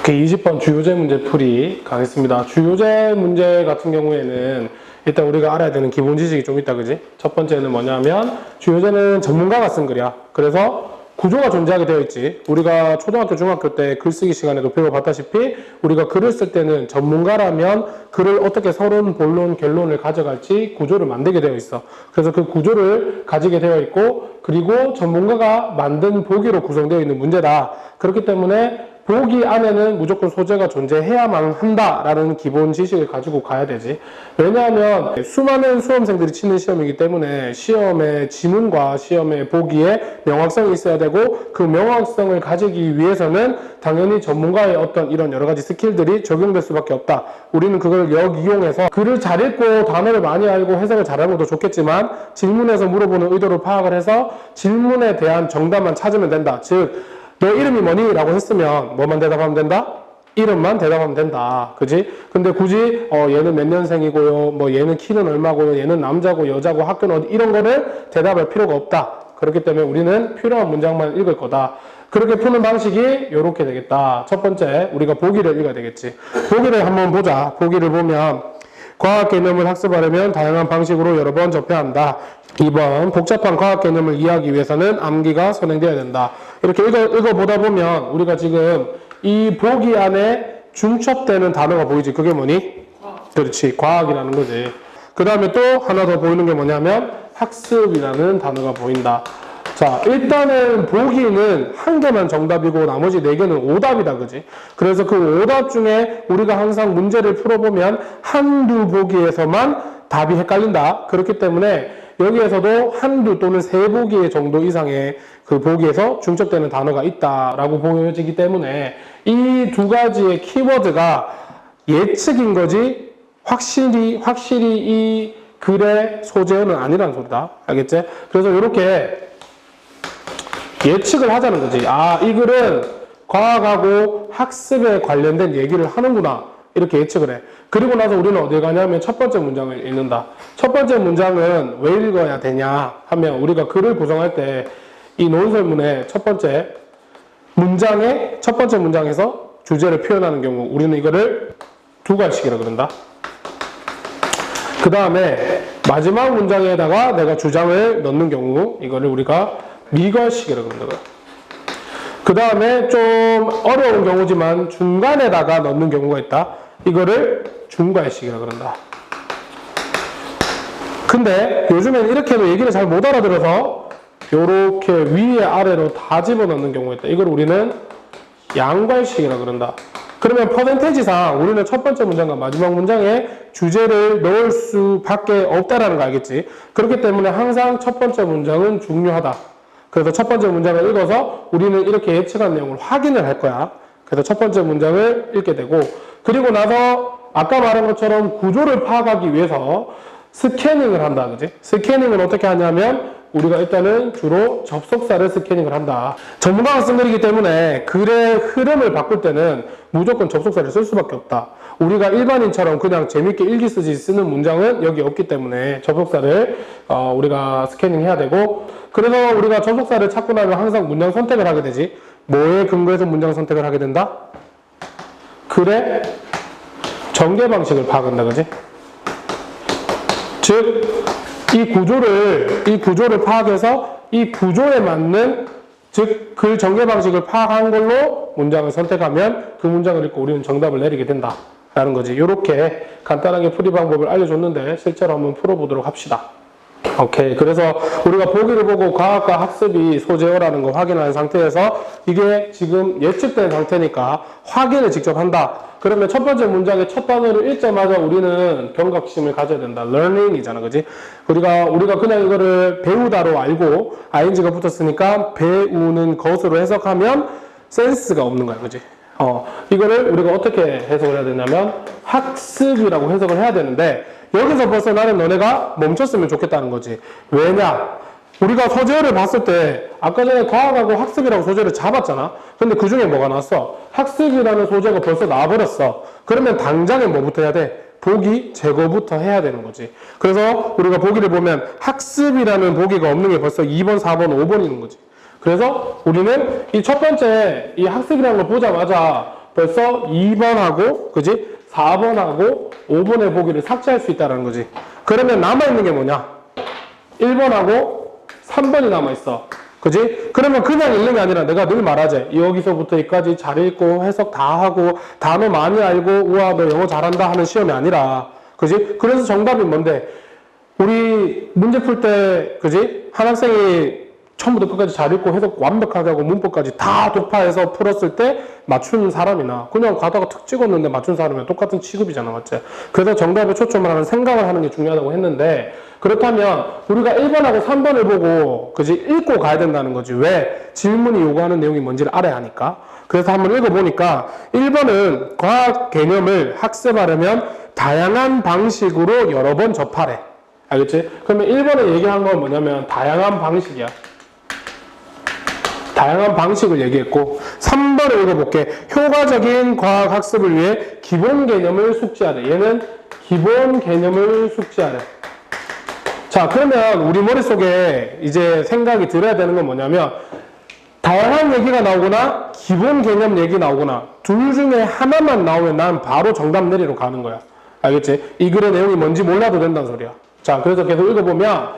오케이, 20번 주요제 문제 풀이 가겠습니다. 주요제 문제 같은 경우에는 일단 우리가 알아야 되는 기본 지식이 좀 있다, 그지? 첫 번째는 뭐냐면 주요제는 전문가가 쓴 글이야. 그래서 구조가 존재하게 되어 있지. 우리가 초등학교, 중학교 때 글쓰기 시간에도 배워봤다시피 우리가 글을 쓸 때는 전문가라면 글을 어떻게 서론, 본론, 결론을 가져갈지 구조를 만들게 되어 있어. 그래서 그 구조를 가지게 되어 있고, 그리고 전문가가 만든 보기로 구성되어 있는 문제다. 그렇기 때문에 보기 안에는 무조건 소재가 존재해야만 한다라는 기본 지식을 가지고 가야 되지. 왜냐하면 수많은 수험생들이 치는 시험이기 때문에 시험의 지문과 시험의 보기에 명확성이 있어야 되고, 그 명확성을 가지기 위해서는 당연히 전문가의 어떤 이런 여러 가지 스킬들이 적용될 수밖에 없다. 우리는 그걸 역이용해서 글을 잘 읽고 단어를 많이 알고 해석을 잘하는 것도 좋겠지만, 질문에서 물어보는 의도를 파악을 해서 질문에 대한 정답만 찾으면 된다. 즉, 너 이름이 뭐니? 라고 했으면 뭐만 대답하면 된다? 이름만 대답하면 된다. 그지? 근데 굳이 얘는 몇 년생이고요, 뭐 얘는 키는 얼마고요, 얘는 남자고 여자고 학교는 어디, 이런 거를 대답할 필요가 없다. 그렇기 때문에 우리는 필요한 문장만 읽을 거다. 그렇게 푸는 방식이 이렇게 되겠다. 첫 번째, 우리가 보기를 읽어야 되겠지. 보기를 한번 보자. 보기를 보면 과학 개념을 학습하려면 다양한 방식으로 여러 번 접해야 한다. 2번, 복잡한 과학 개념을 이해하기 위해서는 암기가 선행되어야 된다. 이렇게 읽어보다 보면 우리가 지금 이 보기 안에 중첩되는 단어가 보이지. 그게 뭐니? 그렇지, 과학이라는 거지. 그 다음에 또 하나 더 보이는 게 뭐냐면 학습이라는 단어가 보인다. 자, 일단은 보기는 한 개만 정답이고 나머지 네 개는 오답이다, 그지? 그래서 그 오답 중에 우리가 항상 문제를 풀어보면 한두 보기에서만 답이 헷갈린다. 그렇기 때문에 여기에서도 한두 또는 세 보기 정도 이상의 그 보기에서 중첩되는 단어가 있다라고 보여지기 때문에 이 두 가지의 키워드가 예측인 거지 확실히 이 글의 소재는 아니라는 소리다. 알겠지? 그래서 이렇게 예측을 하자는 거지. 아, 이 글은 과학하고 학습에 관련된 얘기를 하는구나. 이렇게 예측을 해. 그리고 나서 우리는 어디 가냐면 첫 번째 문장을 읽는다. 첫 번째 문장은 왜 읽어야 되냐 하면, 우리가 글을 구성할 때 이 논설문의 첫 번째 문장에서 주제를 표현하는 경우 우리는 이거를 두괄식이라고 그런다. 그 다음에 마지막 문장에다가 내가 주장을 넣는 경우 이거를 우리가 미괄식이라고 그런다. 그 다음에 좀 어려운 경우지만 중간에다가 넣는 경우가 있다. 이거를 중괄식이라고 그런다. 근데 요즘엔 이렇게도 얘기를 잘 못 알아들어서 요렇게 위에 아래로 다 집어넣는 경우가 있다. 이걸 우리는 양괄식이라고 그런다. 그러면 퍼센테이지상 우리는 첫 번째 문장과 마지막 문장에 주제를 넣을 수밖에 없다라는 거 알겠지? 그렇기 때문에 항상 첫 번째 문장은 중요하다. 그래서 첫 번째 문장을 읽어서 우리는 이렇게 예측한 내용을 확인을 할 거야. 그래서 첫 번째 문장을 읽게 되고, 그리고 나서 아까 말한 것처럼 구조를 파악하기 위해서 스캐닝을 한다. 그지? 스캐닝은 어떻게 하냐면 우리가 일단은 주로 접속사를 스캐닝을 한다. 전문가가 쓴 글이기 때문에 글의 흐름을 바꿀 때는 무조건 접속사를 쓸 수밖에 없다. 우리가 일반인처럼 그냥 재밌게 읽기 쓰지 쓰는 문장은 여기 없기 때문에 접속사를 우리가 스캐닝해야 되고, 그래서 우리가 접속사를 찾고 나면 항상 문장 선택을 하게 되지. 뭐에 근거해서 문장 선택을 하게 된다? 글의 전개 방식을 파악한다. 그지? 즉, 이 구조를 파악해서 이 구조에 맞는, 즉, 글 전개 방식을 파악한 걸로 문장을 선택하면 그 문장을 읽고 우리는 정답을 내리게 된다. 라는 거지. 이렇게 간단하게 풀이 방법을 알려줬는데 실제로 한번 풀어보도록 합시다. 오케이. 그래서 우리가 보기를 보고 과학과 학습이 소재어라는 거 확인한 상태에서 이게 지금 예측된 상태니까 확인을 직접 한다. 그러면 첫 번째 문장의 첫 단어를 읽자마자 우리는 경각심을 가져야 된다. learning이잖아. 그지? 우리가 그냥 이거를 배우다로 알고 ing가 붙었으니까 배우는 것으로 해석하면 센스가 없는 거야. 그지? 이거를 우리가 어떻게 해석을 해야 되냐면 학습이라고 해석을 해야 되는데, 여기서 벌써 나는 너네가 멈췄으면 좋겠다는 거지. 왜냐? 우리가 소재어를 봤을 때 아까 전에 과학하고 학습이라고 소재를 잡았잖아. 근데 그 중에 뭐가 나왔어? 학습이라는 소재가 벌써 나와버렸어. 그러면 당장에 뭐부터 해야 돼? 보기 제거부터 해야 되는 거지. 그래서 우리가 보기를 보면 학습이라는 보기가 없는 게 벌써 2번, 4번, 5번이는 거지. 그래서 우리는 이 첫 번째 이 학습이라는 걸 보자마자 벌써 2번하고, 그지? 4번하고 5번의 보기를 삭제할 수 있다는 거지. 그러면 남아있는 게 뭐냐? 1번하고 3번이 남아있어. 그지? 그러면 그냥 읽는 게 아니라 내가 늘 말하지. 여기서부터 여기까지 잘 읽고 해석 다 하고 단어 많이 알고 우와 너 영어 잘한다 하는 시험이 아니라, 그지? 그래서 정답이 뭔데? 우리 문제 풀 때, 그지? 한 학생이 처음부터 끝까지 잘 읽고 해석 완벽하게 하고 문법까지 다 독파해서 풀었을 때 맞춘 사람이나 그냥 가다가 툭 찍었는데 맞춘 사람이랑 똑같은 취급이잖아, 맞지? 그래서 정답에 초점을 하는 생각을 하는 게 중요하다고 했는데, 그렇다면 우리가 1번하고 3번을 보고, 그지? 읽고 가야 된다는 거지. 왜? 질문이 요구하는 내용이 뭔지를 알아야 하니까. 그래서 한번 읽어보니까 1번은 과학 개념을 학습하려면 다양한 방식으로 여러 번 접하래. 알겠지? 그러면 1번에 얘기한 건 뭐냐면 다양한 방식이야. 다양한 방식을 얘기했고, 3번을 읽어볼게. 효과적인 과학 학습을 위해 기본 개념을 숙지하래. 얘는 기본 개념을 숙지하래. 자, 그러면 우리 머릿속에 이제 생각이 들어야 되는 건 뭐냐면, 다양한 얘기가 나오거나 기본 개념 얘기 나오거나 둘 중에 하나만 나오면 난 바로 정답 내리러 가는 거야. 알겠지? 이 글의 내용이 뭔지 몰라도 된다는 소리야. 자, 그래서 계속 읽어보면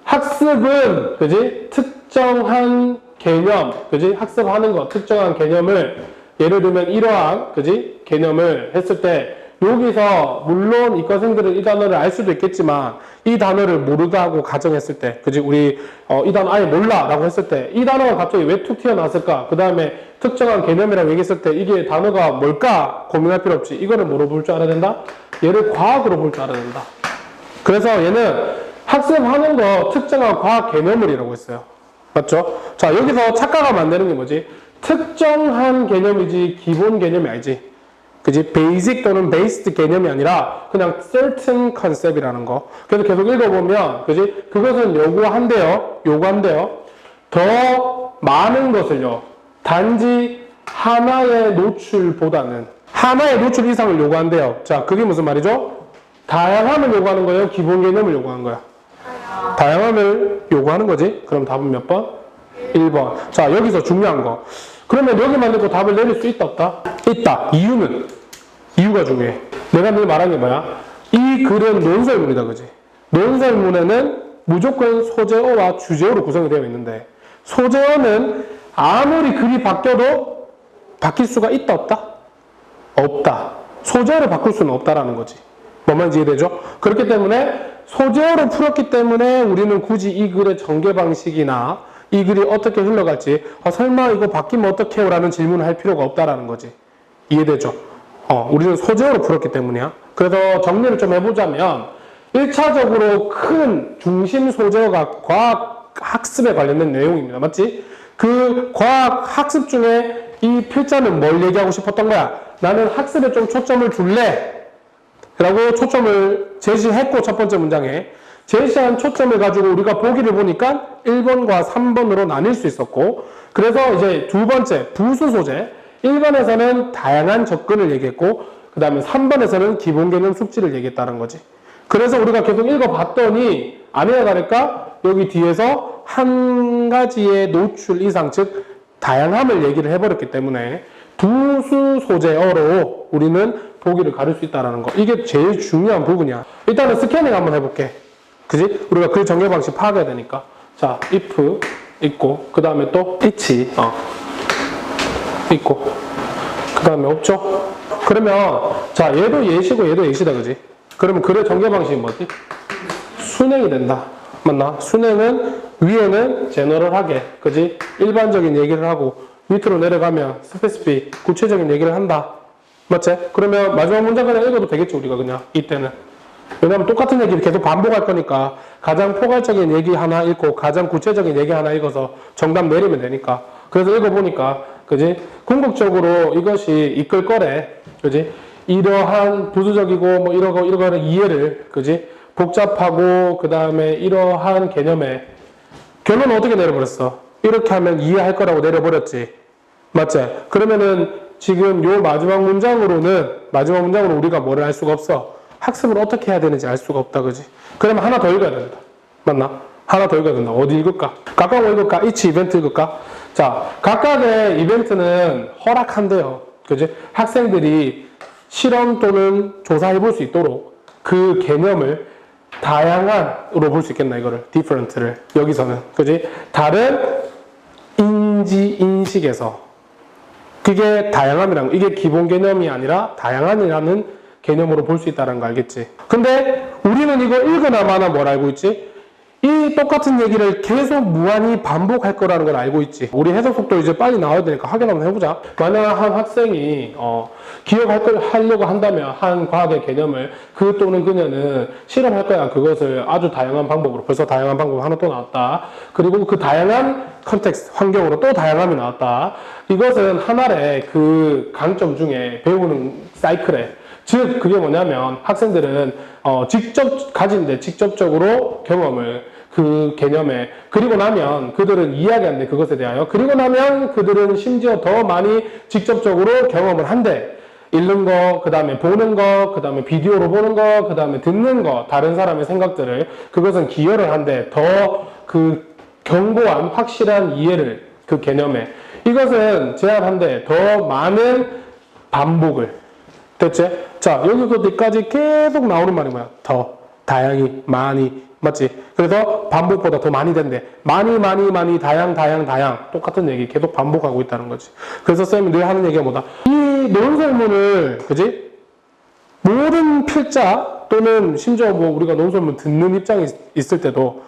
학습은, 그지? 특정한 개념, 그지? 학습하는 거, 특정한 개념을, 예를 들면 이러한, 그지? 개념을 했을 때 여기서 물론 이과생들은 이 단어를 알 수도 있겠지만 이 단어를 모르다 하고 가정했을 때, 그지? 우리 이 단어 아예 몰라 라고 했을 때 이 단어가 갑자기 왜 툭 튀어나왔을까? 그 다음에 특정한 개념이라고 얘기했을 때 이게 단어가 뭘까? 고민할 필요 없지. 이거를 뭐로 볼 줄 알아야 된다? 얘를 과학으로 볼 줄 알아야 된다. 그래서 얘는 학습하는 거 특정한 과학 개념물이라고 했어요. 맞죠? 자, 여기서 착각하면 안 되는 게 뭐지? 특정한 개념이지 기본 개념이 아니지. 그지? 베이직 또는 베이스드 개념이 아니라 그냥 certain concept이라는 거. 그래서 계속 읽어보면, 그지? 그것은 요구한대요. 더 많은 것을요. 단지 하나의 노출보다는 하나의 노출 이상을 요구한대요. 자, 그게 무슨 말이죠? 다양함을 요구하는 거예요? 기본 개념을 요구하는 거야? 다양함을 요구하는 거지? 그럼 답은 몇 번? 1번. 자, 여기서 중요한 거. 그러면 여기만 놓고 답을 내릴 수 있다, 없다? 있다. 이유가 중요해. 내가 늘 말한 게 뭐야? 이 글은 논설문이다, 그지? 논설문에는 무조건 소재어와 주제어로 구성이 되어 있는데, 소재어는 아무리 글이 바뀌어도 바뀔 수가 있다, 없다? 없다. 소재어를 바꿀 수는 없다라는 거지. 뭔 말인지 이해되죠? 그렇기 때문에 소재어로 풀었기 때문에 우리는 굳이 이 글의 전개 방식이나 이 글이 어떻게 흘러갈지 설마 이거 바뀌면 어떡해요? 라는 질문을 할 필요가 없다라는 거지. 이해되죠? 우리는 소재어로 풀었기 때문이야. 그래서 정리를 좀 해보자면 1차적으로 큰 중심 소재어가 과학 학습에 관련된 내용입니다. 맞지? 그 과학 학습 중에 이 필자는 뭘 얘기하고 싶었던 거야? 나는 학습에 좀 초점을 줄래? 라고 초점을 제시했고, 첫 번째 문장에 제시한 초점을 가지고 우리가 보기를 보니까 1번과 3번으로 나뉠 수 있었고, 그래서 이제 두 번째 부수 소재 1번에서는 다양한 접근을 얘기했고, 그 다음에 3번에서는 기본 개념 숙지를 얘기했다는 거지. 그래서 우리가 계속 읽어봤더니 아니나 다를까 여기 뒤에서 한 가지의 노출 이상, 즉 다양함을 얘기를 해버렸기 때문에 부수 소재어로 우리는 보기를 가릴 수 있다는 거. 이게 제일 중요한 부분이야. 일단은 스캐닝 한번 해볼게. 그지? 우리가 글 전개 방식 파악해야 되니까. 자, if 있고, 그 다음에 또 each 있고, 그 다음에 없죠? 그러면 자, 얘도 예시고 얘도 예시다, 그지? 그러면 글의 전개 방식이 뭐지? 순행이 된다. 맞나? 순행은 위에는 제너럴하게, 그지? 일반적인 얘기를 하고 밑으로 내려가면 스페시픽, 구체적인 얘기를 한다. 맞지? 그러면 마지막 문장 그냥 읽어도 되겠죠, 우리가 그냥 이때는. 왜냐면 똑같은 얘기를 계속 반복할 거니까 가장 포괄적인 얘기 하나 읽고 가장 구체적인 얘기 하나 읽어서 정답 내리면 되니까. 그래서 읽어보니까, 그지? 궁극적으로 이것이 이끌 거래. 그지? 이러한 부수적이고 뭐 이러거는 이해를, 그지? 복잡하고 그 다음에 이러한 개념에 결론은 어떻게 내려버렸어? 이렇게 하면 이해할 거라고 내려버렸지. 맞지? 그러면은 지금 요 마지막 문장으로는 우리가 뭐를 알 수가 없어. 학습을 어떻게 해야 되는지 알 수가 없다, 그지? 그러면 하나 더 읽어야 된다. 맞나? 하나 더 읽어야 된다. 어디 읽을까? 각각 뭐 읽을까? each 이벤트 읽을까? 자, 각각의 이벤트는 허락한대요. 그지? 학생들이 실험 또는 조사해 볼 수 있도록 그 개념을 다양한으로 볼 수 있겠나, 이거를. different를. 여기서는. 그지? 다른 인식에서. 그게 다양함이란 거. 이게 기본 개념이 아니라 다양한이라는 개념으로 볼 수 있다는 거 알겠지? 근데 우리는 이거 읽으나마나 뭘 알고 있지? 이 똑같은 얘기를 계속 무한히 반복할 거라는 걸 알고 있지. 우리 해석 속도 이제 빨리 나와야 되니까 확인 한번 해보자. 만약 한 학생이 하려고 한다면 한 과학의 개념을 그 또는 그녀는 실험할 거야. 그것을 아주 다양한 방법으로. 벌써 다양한 방법 하나 또 나왔다. 그리고 그 다양한 컨텍스트, 환경으로 또 다양함이 나왔다. 이것은 하나의 그 강점 중에 배우는 사이클에, 즉 그게 뭐냐면 학생들은 직접 가진데 직접적으로 경험을 그 개념에, 그리고 나면 그들은 이야기한대, 그것에 대하여. 그리고 나면 그들은 심지어 더 많이 직접적으로 경험을 한대. 읽는 거, 그 다음에 보는 거, 그 다음에 비디오로 보는 거, 그 다음에 듣는 거, 다른 사람의 생각들을, 그것은 기여를 한대. 더 그 견고한 확실한 이해를, 그 개념에. 이것은 제한한데 더 많은 반복을. 됐지? 자, 여기서까지 계속 나오는 말이 뭐야? 더, 다양히, 많이, 맞지? 그래서 반복보다 더 많이 된대. 많이, 다양. 똑같은 얘기 계속 반복하고 있다는 거지. 그래서 쌤이 늘 하는 얘기가 뭐다? 이 논설문을, 그지? 모든 필자 또는 심지어 뭐 우리가 논설문 듣는 입장이 있을 때도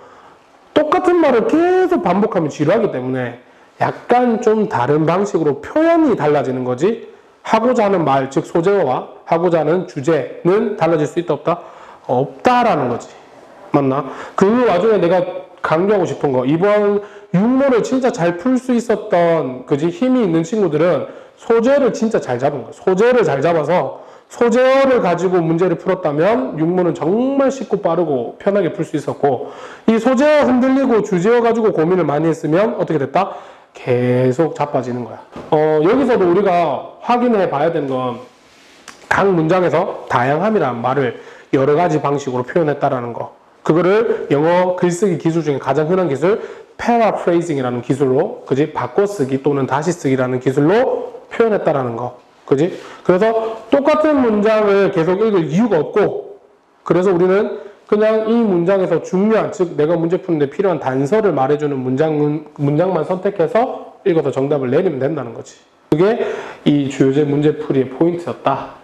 똑같은 말을 계속 반복하면 지루하기 때문에 약간 좀 다른 방식으로 표현이 달라지는 거지. 하고자 하는 말, 즉 소재와 하고자 하는 주제는 달라질 수 있다 없다? 없다라는 거지. 맞나? 그 와중에 내가 강조하고 싶은 거, 이번 6문을 진짜 잘 풀 수 있었던, 그지? 힘이 있는 친구들은 소재를 진짜 잘 잡은 거야. 소재를 잘 잡아서 소재어를 가지고 문제를 풀었다면 6문은 정말 쉽고 빠르고 편하게 풀 수 있었고, 이 소재어 흔들리고 주제어 가지고 고민을 많이 했으면 어떻게 됐다? 계속 자빠지는 거야. 여기서도 우리가 확인해 봐야 되는 건 각 문장에서 다양함이라는 말을 여러 가지 방식으로 표현했다라는 거. 그거를 영어 글쓰기 기술 중에 가장 흔한 기술, paraphrasing이라는 기술로, 그지? 바꿔쓰기 또는 다시 쓰기라는 기술로 표현했다라는 거. 그지? 그래서 똑같은 문장을 계속 읽을 이유가 없고, 그래서 우리는 그냥 이 문장에서 중요한, 즉 내가 문제 푸는데 필요한 단서를 말해주는 문장만 선택해서 읽어서 정답을 내리면 된다는 거지. 그게 이 주요제 문제풀이의 포인트였다.